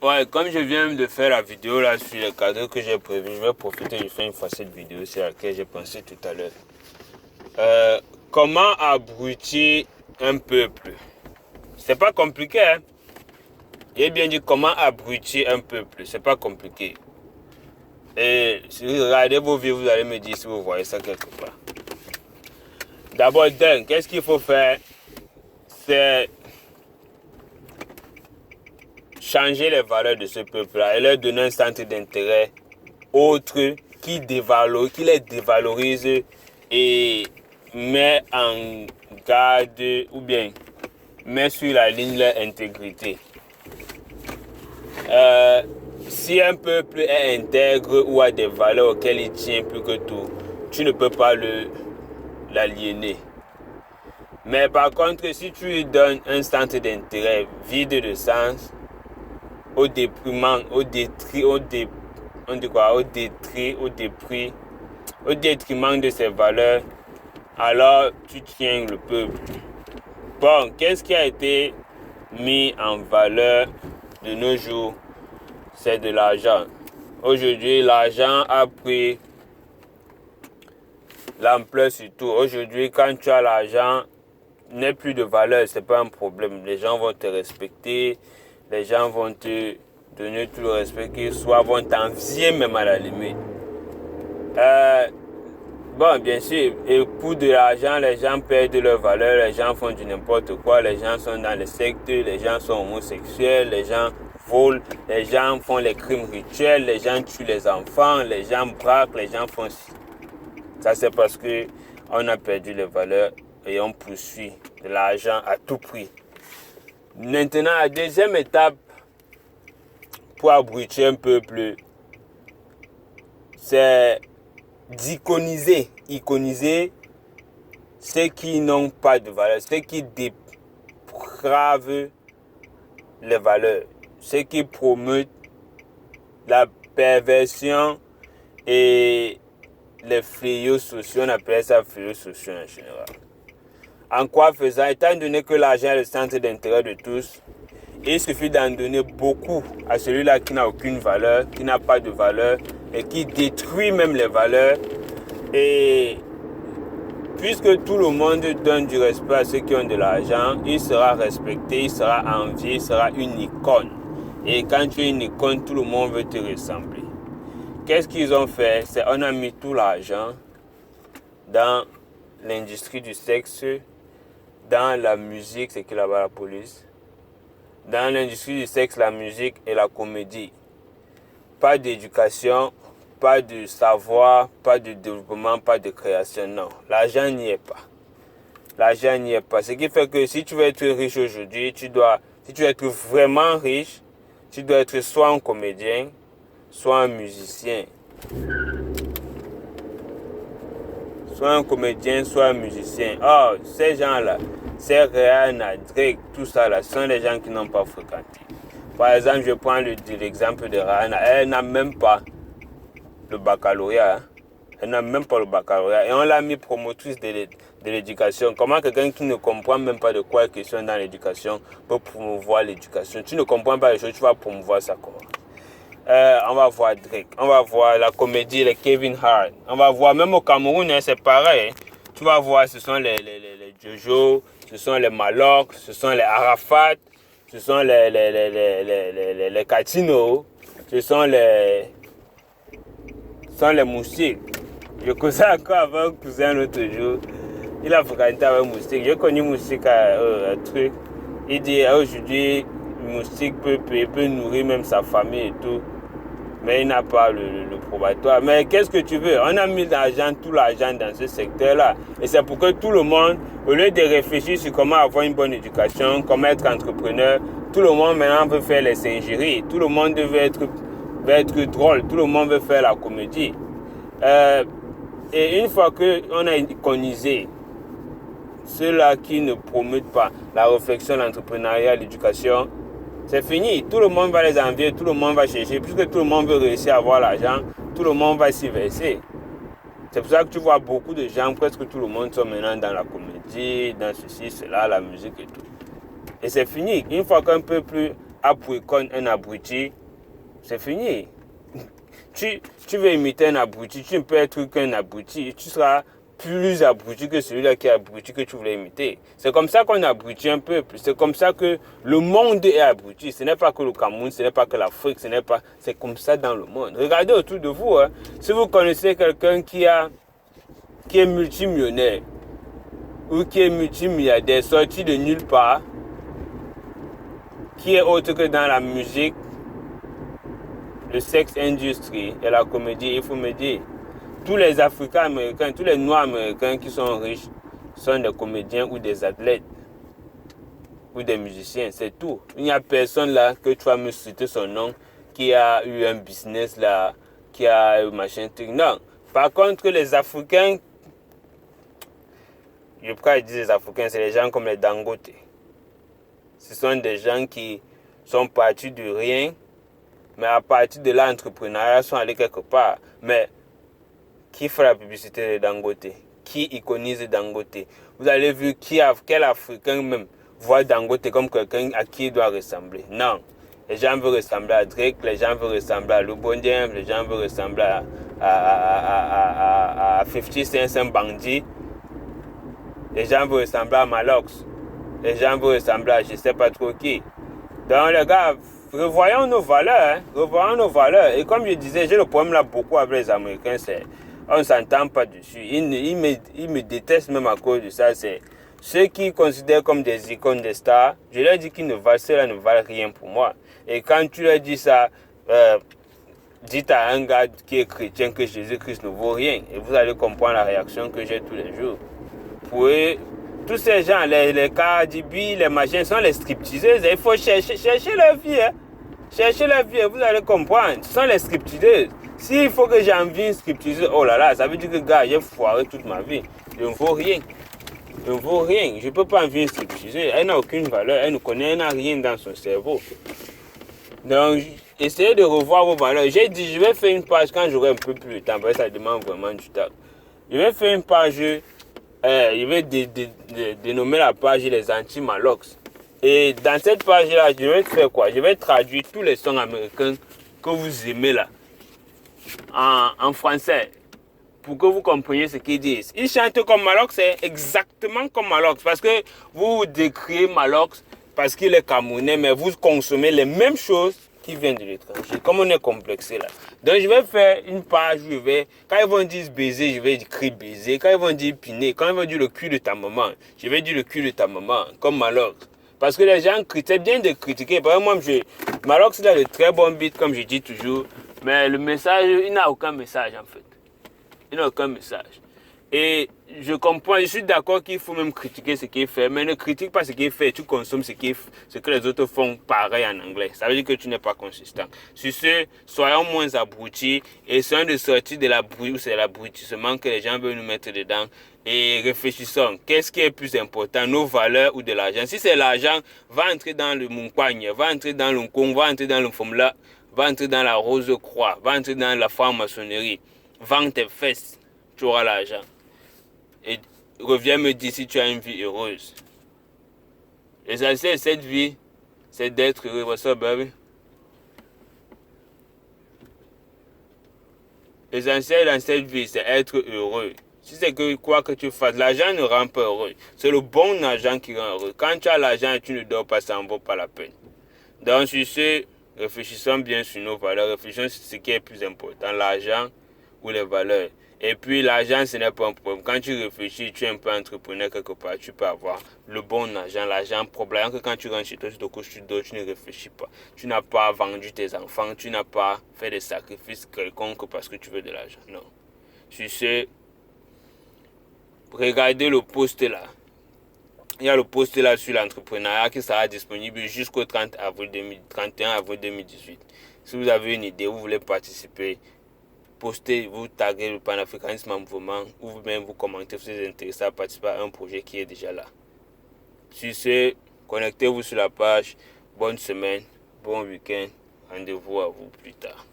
Ouais, comme je viens de faire la vidéo là sur le cadeau que j'ai prévu, je vais profiter de faire une fois cette vidéo sur laquelle j'ai pensé tout à l'heure. Comment abrutir un peuple? C'est pas compliqué, hein? J'ai bien dit comment abrutir un peuple, c'est pas compliqué. Et si vous regardez vos vidéos, vous allez me dire si vous voyez ça quelque part. D'abord, qu'est-ce qu'il faut faire? C'est changer les valeurs de ce peuple-là et leur donner un centre d'intérêt autre qui les dévalorise et met en garde ou bien met sur la ligne leur intégrité. Si un peuple est intègre ou a des valeurs auxquelles il tient plus que tout, tu ne peux pas l'aliéner. Mais par contre, si tu lui donnes un centre d'intérêt vide de sens, au détriment de ses valeurs, alors tu tiens le peuple. Bon, qu'est-ce qui a été mis en valeur de nos jours? C'est de l'argent. Aujourd'hui, l'argent a pris l'ampleur sur tout. Aujourd'hui, quand tu as l'argent, n'est plus de valeur, c'est pas un problème. Les gens vont te respecter, les gens vont te donner tout le respect qu'ils soient, vont t'envier même à la limite. Bon, bien sûr, et pour de l'argent, les gens perdent leur valeur, les gens font du n'importe quoi, les gens sont dans les sectes, les gens sont homosexuels, les gens volent, les gens font les crimes rituels, les gens tuent les enfants, les gens braquent, les gens font... Ça, c'est parce que on a perdu les valeurs et on poursuit de l'argent à tout prix. Maintenant, la deuxième étape pour abrutir un peuple, c'est d'iconiser ceux qui n'ont pas de valeur, ceux qui dépravent les valeurs, ceux qui promettent la perversion et les fléaux sociaux, on appelle ça fléaux sociaux en général. En quoi faisant, étant donné que l'argent est le centre d'intérêt de tous, il suffit d'en donner beaucoup à celui-là qui n'a aucune valeur, qui n'a pas de valeur et qui détruit même les valeurs. Et puisque tout le monde donne du respect à ceux qui ont de l'argent, il sera respecté, il sera envié, il sera une icône. Et quand tu es une icône, tout le monde veut te ressembler. Qu'est-ce qu'ils ont fait? C'est on a mis tout l'argent dans l'industrie du sexe, dans la musique, c'est qui là-bas la police, dans l'industrie du sexe, la musique et la comédie. Pas d'éducation, pas de savoir, pas de développement, pas de création, non. L'argent n'y est pas. L'argent n'y est pas. Ce qui fait que si tu veux être riche aujourd'hui, si tu veux être vraiment riche, tu dois être soit un comédien, soit un musicien. Soit un comédien, soit un musicien. Oh, ces gens-là, ces Rihanna, Drake, tout ça là, sont des gens qui n'ont pas fréquenté. Par exemple, je prends l'exemple de Rihanna. Elle n'a même pas le baccalauréat. Elle n'a même pas le baccalauréat. Et on l'a mis promotrice de l'éducation. Comment quelqu'un qui ne comprend même pas de quoi est question dans l'éducation peut promouvoir l'éducation? Tu ne comprends pas les choses, tu vas promouvoir ça comment? On va voir Drake, on va voir la comédie, les Kevin Hart. On va voir, même au Cameroun, hein, c'est pareil. Hein. Tu vas voir, ce sont les Jojo, ce sont les Maloc, ce sont les Arafat, ce sont les Katino, ce sont les moustiques. Je connais encore avec un cousin l'autre jour. Il a fréquenté avec un moustique. J'ai connu moustique un truc. Il dit aujourd'hui, le moustique peut nourrir même sa famille et tout. Mais il n'a pas le probatoire. Mais qu'est-ce que tu veux? On a mis tout l'argent dans ce secteur-là. Et c'est pour que tout le monde, au lieu de réfléchir sur comment avoir une bonne éducation, comment être entrepreneur, tout le monde maintenant veut faire les singeries. Tout le monde veut être drôle. Tout le monde veut faire la comédie. Et une fois qu'on a iconisé ceux-là qui ne promettent pas la réflexion, l'entrepreneuriat, l'éducation, c'est fini. Tout le monde va les envier, tout le monde va chercher. Puisque tout le monde veut réussir à avoir l'argent, tout le monde va s'y verser. C'est pour ça que tu vois beaucoup de gens, presque tout le monde sont maintenant dans la comédie, dans ceci, cela, la musique et tout. Et c'est fini. Une fois qu'un peuple pour un abruti, c'est fini. Tu veux imiter un abruti, tu ne peux être qu'un abruti. Tu seras plus abruti que celui-là qui est abruti que tu voulais imiter. C'est comme ça qu'on abrutit un peuple. C'est comme ça que le monde est abruti. Ce n'est pas que le Cameroun, ce n'est pas que l'Afrique, c'est comme ça dans le monde. Regardez autour de vous. Hein. Si vous connaissez quelqu'un qui est multimillionnaire ou qui est multimilliardaire, sorti de nulle part, qui est autre que dans la musique, le sexe industrie et la comédie, il faut me dire. Tous les Africains américains, tous les Noirs américains qui sont riches sont des comédiens ou des athlètes ou des musiciens, c'est tout. Il n'y a personne là que tu vas me citer son nom qui a eu un business là, qui a eu machin truc. Non. Par contre, les Africains, je pourrais dire les Africains, c'est les gens comme les Dangote. Ce sont des gens qui sont partis de rien, mais à partir de l'entrepreneuriat, sont allés quelque part. Mais qui fait la publicité de Dangote? Qui iconise Dangote? Vous avez vu quel Africain même voit Dangote comme quelqu'un à qui il doit ressembler? Non. Les gens veulent ressembler à Drake, les gens veulent ressembler à LeBron James, les gens veulent ressembler à 50 Cent, un bandit. Les gens veulent ressembler à Malox. Les gens veulent ressembler à je ne sais pas trop qui. Donc les gars, revoyons nos valeurs. Hein? Revoyons nos valeurs. Et comme je disais, j'ai le problème là beaucoup avec les Américains, c'est on ne s'entend pas dessus. Ils me détestent même à cause de ça. C'est ceux qui considèrent comme des icônes, des stars. Je leur dis qu'ils ne valent rien pour moi. Et quand tu leur dis ça, dites à un gars qui est chrétien que Jésus-Christ ne vaut rien. Et vous allez comprendre la réaction que j'ai tous les jours. Pour eux, tous ces gens, les Cardi B, les machins, sont les stripteaseuses. Il faut chercher leur vie. Hein. Cherchez leur vie, vous allez comprendre. Ce sont les stripteaseuses. S'il faut que j'envie une stripteaseuse, oh là là, ça veut dire que gars, j'ai foiré toute ma vie. Je ne vaux rien. Je ne vaux rien. Je ne peux pas envier une stripteaseuse. Elle n'a aucune valeur. Elle ne connaît, elle n'a rien dans son cerveau. Donc, essayez de revoir vos valeurs. J'ai dit, je vais faire une page quand j'aurai un peu plus de temps. Parce que ça demande vraiment du temps. Je vais faire une page, je vais dénommer la page les anti-malox. Et dans cette page-là, je vais faire quoi? Je vais traduire tous les sons américains que vous aimez là. En français, pour que vous compreniez ce qu'ils disent. Ils chantent comme Malox, c'est exactement comme Malox, parce que vous décrivez Malox parce qu'il est camerounais, mais vous consommez les mêmes choses qui viennent de l'étranger, comme on est complexé là. Donc je vais faire une page où quand ils vont dire baiser, je vais écrire baiser, quand ils vont dire piner, quand ils vont dire le cul de ta maman, je vais dire le cul de ta maman, comme Malox. Parce que les gens critiquent, bien de critiquer. Par exemple, Malox, il a de très bons beats, comme je dis toujours. Mais le message, il n'a aucun message en fait. Il n'a aucun message. Et je comprends, je suis d'accord qu'il faut même critiquer ce qu'il fait. Mais ne critique pas ce qu'il fait, tu consommes ce que les autres font pareil en anglais. Ça veut dire que tu n'es pas consistant. Sur ce, soyons moins abrutis. Essayons de sortir de l'abruti, c'est l'abrutissement que les gens veulent nous mettre dedans. Et réfléchissons, qu'est-ce qui est plus important, nos valeurs ou de l'argent? Si c'est l'argent, va entrer dans le Munkwagne, va entrer dans le Nkong, va entrer dans le Fomla, va entrer dans la Rose-Croix, va entrer dans la franc-maçonnerie. Vends tes fesses, tu auras l'argent. Et reviens me dire si tu as une vie heureuse. L'essentiel de cette vie, c'est d'être heureux. What's up, baby? L'essentiel dans cette vie, c'est être heureux. Si c'est que quoi que tu fasses, l'argent ne rend pas heureux. C'est le bon argent qui rend heureux. Quand tu as l'argent et tu ne dors pas, ça n'en vaut pas la peine. Donc, sur ce, réfléchissons bien sur nos valeurs. Réfléchissons sur ce qui est plus important, l'argent ou les valeurs. Et puis, l'argent, ce n'est pas un problème. Quand tu réfléchis, tu es un peu entrepreneur quelque part, tu peux avoir le bon argent, l'argent problème. Que quand tu rentres chez toi, tu te couches, tu dors, tu ne réfléchis pas. Tu n'as pas vendu tes enfants, tu n'as pas fait des sacrifices quelconques parce que tu veux de l'argent. Non. Sur ce, regardez le post là. Il y a le post là sur l'entrepreneuriat qui sera disponible jusqu'au 31 avril 2018. Si vous avez une idée, vous voulez participer, postez, vous taguez le panafricanisme en mouvement ou vous-même vous commentez, vous êtes intéressé à participer à un projet qui est déjà là. Sur ce, connectez-vous sur la page. Bonne semaine, bon week-end. Rendez-vous à vous plus tard.